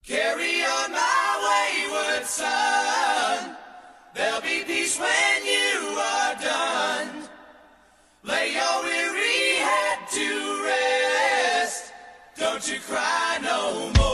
Carry on, my wayward son. There'll be peace when you are done. Lay your weary head to rest. Don't you cry no more.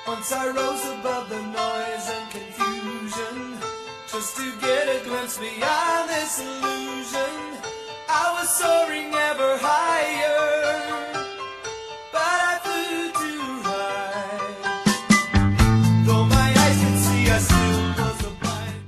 Once I rose above the noise and confusion, just to get a glimpse beyond this illusion. I was soaring ever higher, but I flew too high. Though my eyes could see, I still was a blind.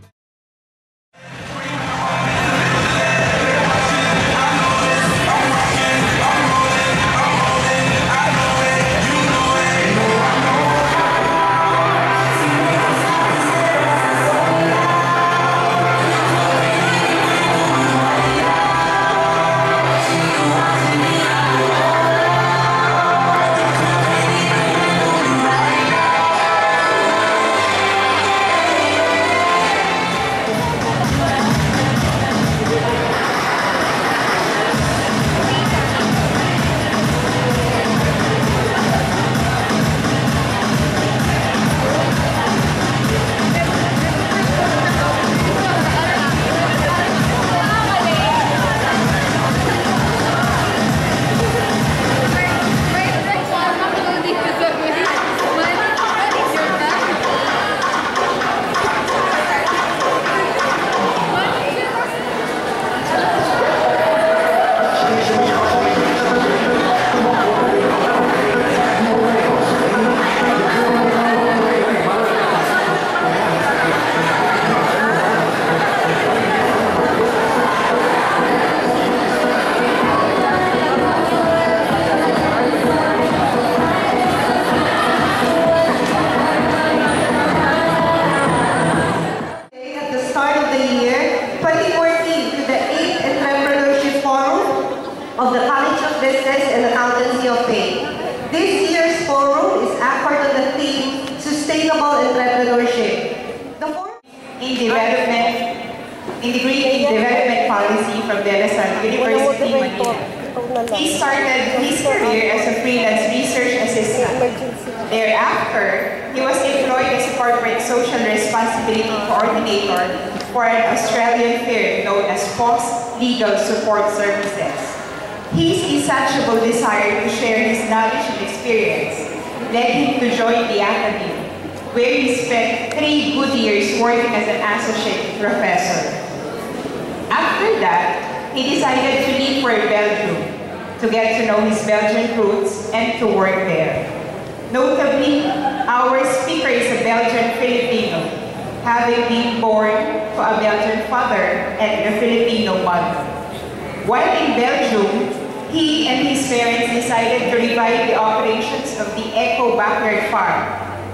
Of the College of Business and Accountancy of Faith. This year's forum is anchored on the theme Sustainable Entrepreneurship. The forum integrating development policy from De La Salle University, Manila. He started his career as a freelance research assistant. Thereafter, he was employed as a corporate social responsibility coordinator for an Australian firm known as Fox Legal Support Services. His insatiable desire to share his knowledge and experience led him to join the Academy, where he spent 3 good years working as an associate professor. After that, he decided to leave for Belgium to get to know his Belgian roots and to work there. Notably, our speaker is a Belgian Filipino, having been born to a Belgian father and a Filipino mother. While in Belgium, he and his parents decided to revive the operations of the Echo Backyard Farm,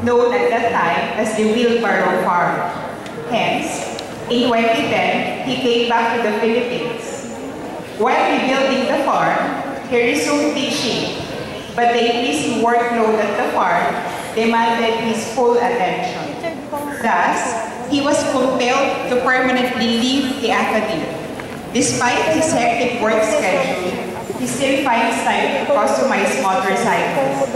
known at that time as the Wheelbarrow Farm. Hence, in 2010, he came back to the Philippines. While rebuilding the farm, he resumed teaching, but the increasing workload at the farm demanded his full attention. Thus, he was compelled to permanently leave the Academy. Despite his hectic work schedule, he still finds time to customize motorcycles.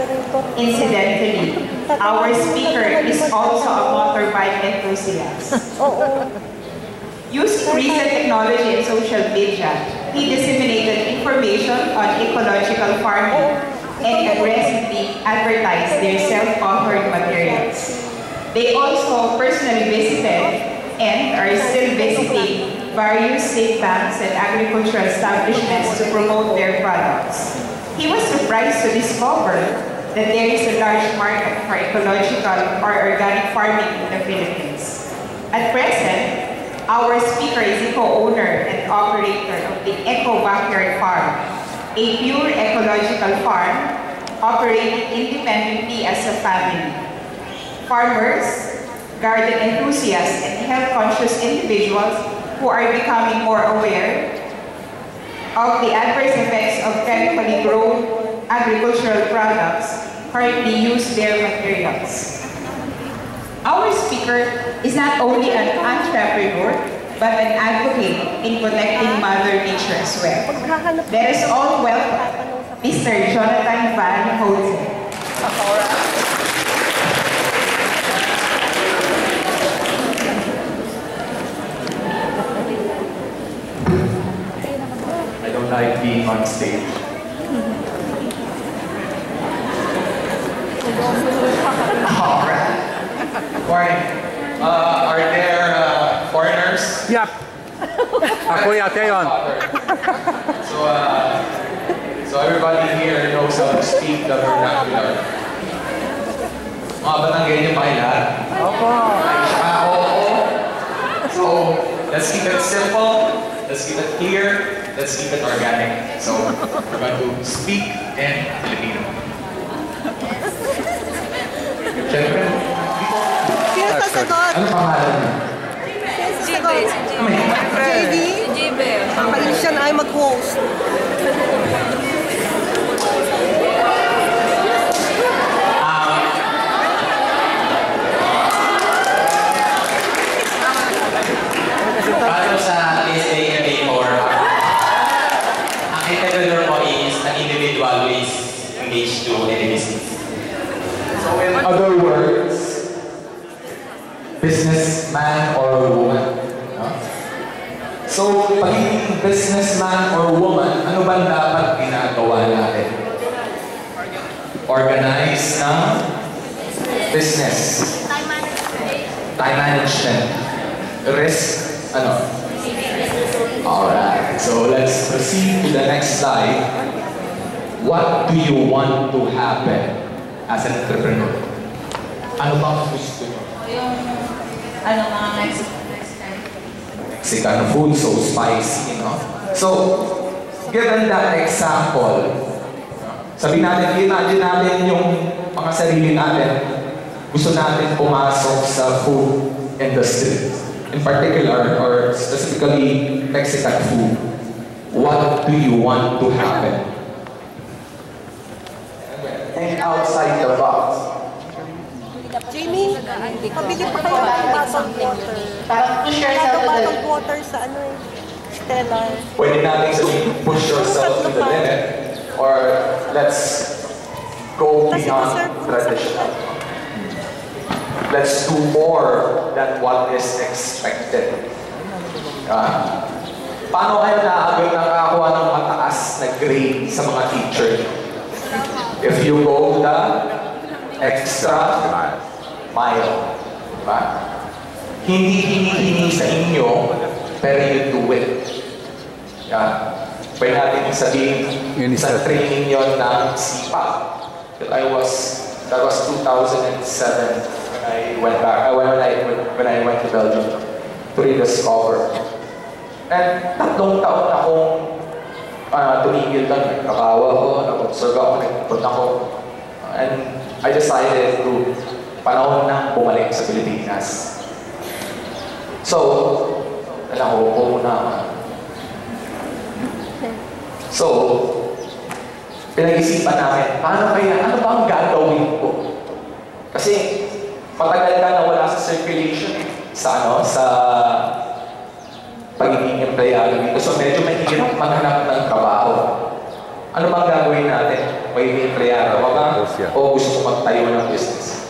Incidentally, our speaker is also a motorbike enthusiast. Using recent technology and social media, he disseminated information on ecological farming and aggressively advertised their self-offered materials. They also personally visited and are still visiting various state banks and agricultural establishments to promote their products. He was surprised to discover that there is a large market for ecological or organic farming in the Philippines. At present, our speaker is the co-owner and operator of the Eco Backyard Farm, a pure ecological farm operating independently as a family. Farmers, garden enthusiasts, and health-conscious individuals who are becoming more aware of the adverse effects of chemically grown agricultural products currently use their materials. Our speaker is not only an entrepreneur, but an advocate in protecting Mother Nature as well. Let us all welcome Mr. Jonathan Van Hosen. I don't like being on stage. Alright. Morning. Are there foreigners? Yep. Ako yata yun. So everybody here knows how to speak the vernacular. Mga Batanggenyo pa lahat? Opo. Oo. So, let's keep it simple, let's keep it clear, let's keep it organic. So, we're going to speak in Filipino. Siyempre, Sino sasagot? ano pangalan niyo? Sino sasagot? JD? Makalis siya na ay mag-host. Paano sa SAMA or ang entrepreneur mo is an individual who is engaged to any business. So in other words, businessman or woman. No? So, pagiging businessman or woman, ano ba dapat ginagawa natin? Organize ng business. Time management. Risk, ano? Alright, so let's proceed to the next slide. What do you want to happen as an entrepreneur? Ano bang gusto nyo? Mga Mexican food, so spicy, you know? So, given that example, sabihin natin, imagine natin yung mga sarili natin, gusto natin pumasok sa food industry. In particular, or specifically Mexican food. What do you want to happen? Think outside the box. Jamie, pabili pa kayo ng bottled water. Parang push Wala yourself daw to bottled the... water sa Stellar. Pwede natin sabihin, push yourself to the limit, or let's go beyond traditional. Let's do more than what is expected. Paano kayo nakakuha ng mataas na grade sa mga teacher? If you go the extra mile. Diba? Hindi hinihingi sa inyo, pero you do it. Pwede natin sabihin sa training yon ng SIPA. That was 2007. I went back when I went to Belgium to rediscover. And 3 taon akong tumigil lang, nakawa ko, nag-observe ako, nagpunta ko. And I decided to panahon na bumalik sa Pilipinas. So, upo muna. So, pinag-isipan namin, ano ba ang gagawin ko? Kasi, matagal ka na wala sa circulation sa pagiging empleyado dito. So medyo mahirap maghanap ng trabaho. Ano bang gagawin natin? May empleyado ba? O gusto ko magtayo ng business?